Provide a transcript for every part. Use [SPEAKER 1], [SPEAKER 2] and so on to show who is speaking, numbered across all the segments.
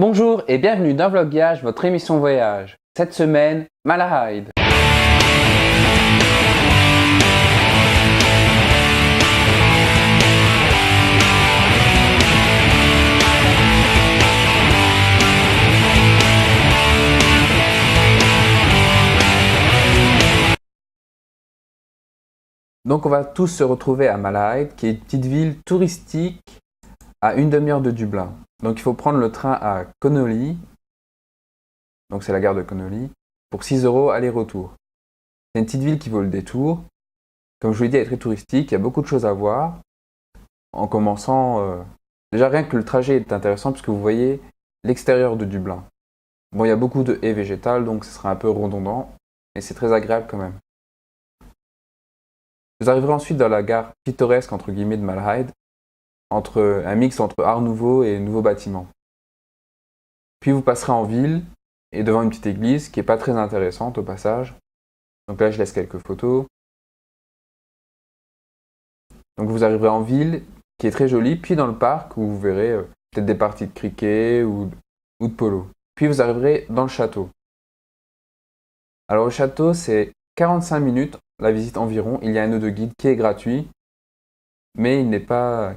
[SPEAKER 1] Bonjour et bienvenue dans Vlogage, votre émission voyage. Cette semaine, Malahide. Donc on va tous se retrouver à Malahide, qui est une petite ville touristique à une demi-heure de Dublin. Donc il faut prendre le train à Connolly, donc c'est la gare de Connolly, pour 6 € aller-retour. C'est une petite ville qui vaut le détour. Comme je vous l'ai dit, elle est très touristique, il y a beaucoup de choses à voir. En commençant, déjà rien que le trajet est intéressant puisque vous voyez l'extérieur de Dublin. Bon, il y a beaucoup de haies végétales, donc ce sera un peu redondant, mais c'est très agréable quand même. Vous arriverez ensuite dans la gare pittoresque entre guillemets de Malahide, un mix entre art nouveau et nouveaux bâtiments. Puis vous passerez en ville et devant une petite église qui n'est pas très intéressante au passage. Donc là je laisse quelques photos. Donc vous arriverez en ville qui est très jolie, puis dans le parc où vous verrez peut-être des parties de cricket ou de polo. Puis vous arriverez dans le château. Alors le château c'est 45 minutes la visite environ. Il y a un audio guide qui est gratuit, mais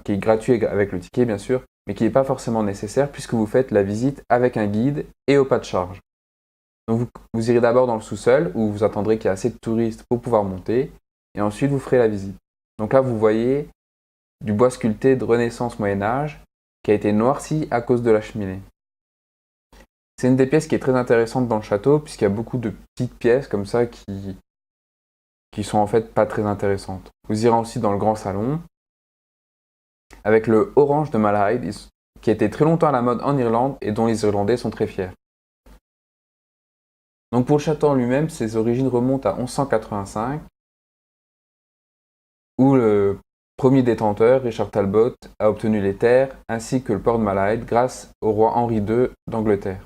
[SPEAKER 1] qui est gratuit avec le ticket bien sûr, mais qui n'est pas forcément nécessaire puisque vous faites la visite avec un guide et au pas de charge. Donc vous irez d'abord dans le sous-sol où vous attendrez qu'il y ait assez de touristes pour pouvoir monter et ensuite vous ferez la visite. Donc là vous voyez du bois sculpté de Renaissance Moyen-Âge qui a été noirci à cause de la cheminée. C'est une des pièces qui est très intéressante dans le château puisqu'il y a beaucoup de petites pièces comme ça qui sont en fait pas très intéressantes. Vous irez aussi dans le grand salon avec le orange de Malahide qui a été très longtemps à la mode en Irlande et dont les Irlandais sont très fiers. Donc pour le château en lui-même, ses origines remontent à 1185 où le premier détenteur, Richard Talbot, a obtenu les terres ainsi que le port de Malahide grâce au roi Henri II d'Angleterre.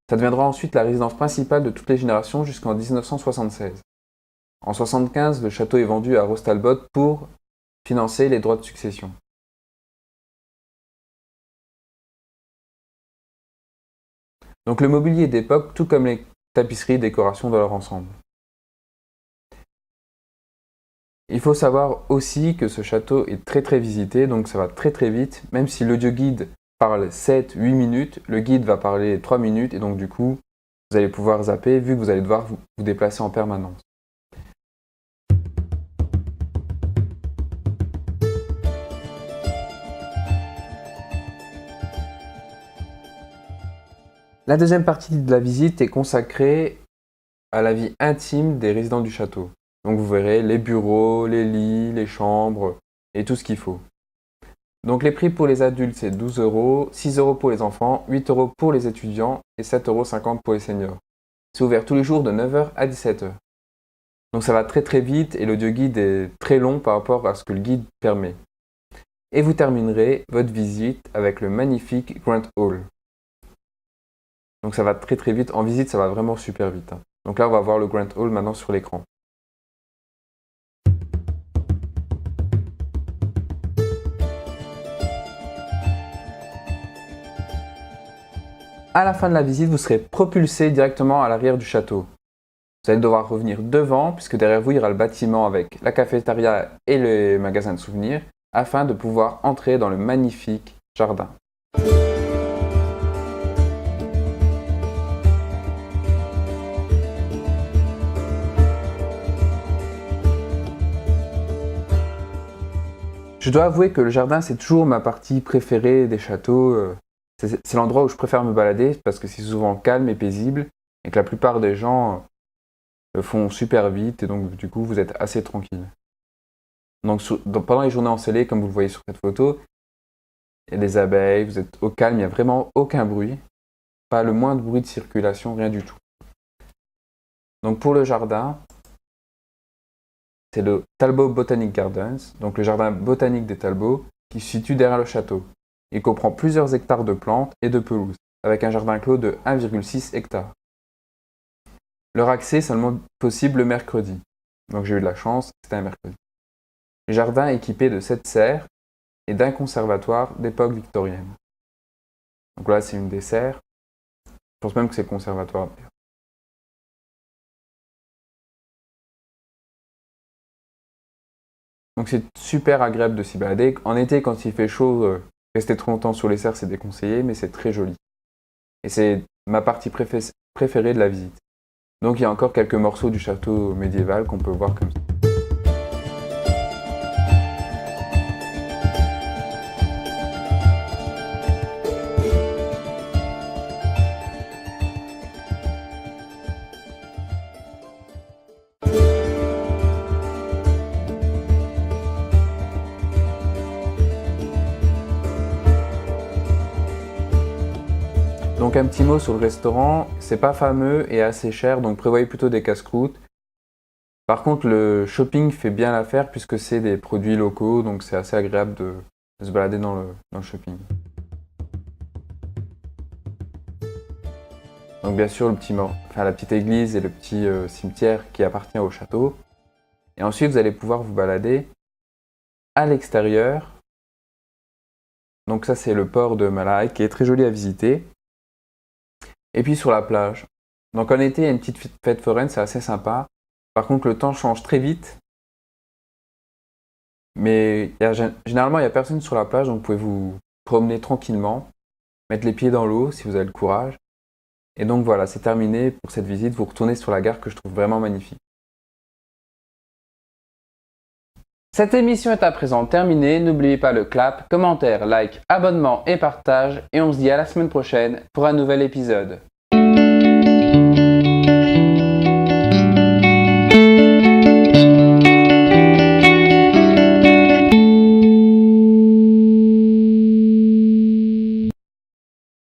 [SPEAKER 1] Ça deviendra ensuite la résidence principale de toutes les générations jusqu'en 1976. En 1975, le château est vendu à Rose Talbot pour financer les droits de succession. Donc le mobilier d'époque, tout comme les tapisseries et décorations dans leur ensemble. Il faut savoir aussi que ce château est très visité, donc ça va très vite. Même si l'audio guide parle 7-8 minutes, le guide va parler 3 minutes et donc du coup, vous allez pouvoir zapper vu que vous allez devoir vous déplacer en permanence. La deuxième partie de la visite est consacrée à la vie intime des résidents du château. Donc vous verrez les bureaux, les lits, les chambres et tout ce qu'il faut. Donc les prix pour les adultes c'est 12 €, 6 € pour les enfants, 8 € pour les étudiants et 7,50 € pour les seniors. C'est ouvert tous les jours de 9 h à 17 h. Donc ça va très vite et l'audio guide est très long par rapport à ce que le guide permet. Et vous terminerez votre visite avec le magnifique Grand Hall. Donc ça va très vite. En visite, ça va vraiment super vite. Donc là, on va voir le Grand Hall maintenant sur l'écran. À la fin de la visite, vous serez propulsé directement à l'arrière du château. Vous allez devoir revenir devant, puisque derrière vous, il y aura le bâtiment avec la cafétéria et le magasin de souvenirs, afin de pouvoir entrer dans le magnifique jardin. Je dois avouer que le jardin, c'est toujours ma partie préférée des châteaux. C'est l'endroit où je préfère me balader parce que c'est souvent calme et paisible et que la plupart des gens le font super vite et donc du coup, vous êtes assez tranquille. Donc pendant les journées ensoleillées, comme vous le voyez sur cette photo, il y a des abeilles, vous êtes au calme, il n'y a vraiment aucun bruit. Pas le moindre bruit de circulation, rien du tout. Donc pour le jardin, c'est le Talbot Botanic Gardens, donc le jardin botanique des Talbot, qui se situe derrière le château. Il comprend plusieurs hectares de plantes et de pelouses, avec un jardin clos de 1,6 hectares. Leur accès est seulement possible le mercredi. Donc j'ai eu de la chance, c'était un mercredi. Le jardin est équipé de 7 serres et d'un conservatoire d'époque victorienne. Donc là, c'est une dessert. Je pense même que c'est conservatoire. Donc c'est super agréable de s'y balader. En été, quand il fait chaud, rester trop longtemps sur les serres, c'est déconseillé, mais c'est très joli. Et c'est ma partie préférée de la visite. Donc il y a encore quelques morceaux du château médiéval qu'on peut voir comme ça. Donc un petit mot sur le restaurant, c'est pas fameux et assez cher, donc prévoyez plutôt des casse-croûtes. Par contre, le shopping fait bien l'affaire puisque c'est des produits locaux, donc c'est assez agréable de se balader dans le shopping. Donc bien sûr, la petite église et le petit cimetière qui appartient au château. Et ensuite, vous allez pouvoir vous balader à l'extérieur. Donc ça, c'est le port de Malaï qui est très joli à visiter. Et puis sur la plage. Donc en été, il y a une petite fête foraine, c'est assez sympa. Par contre, le temps change très vite. Mais généralement, il n'y a personne sur la plage, donc vous pouvez vous promener tranquillement, mettre les pieds dans l'eau si vous avez le courage. Et donc voilà, c'est terminé pour cette visite. Vous retournez sur la gare que je trouve vraiment magnifique. Cette émission est à présent terminée. N'oubliez pas le clap, commentaire, like, abonnement et partage. Et on se dit à la semaine prochaine pour un nouvel épisode.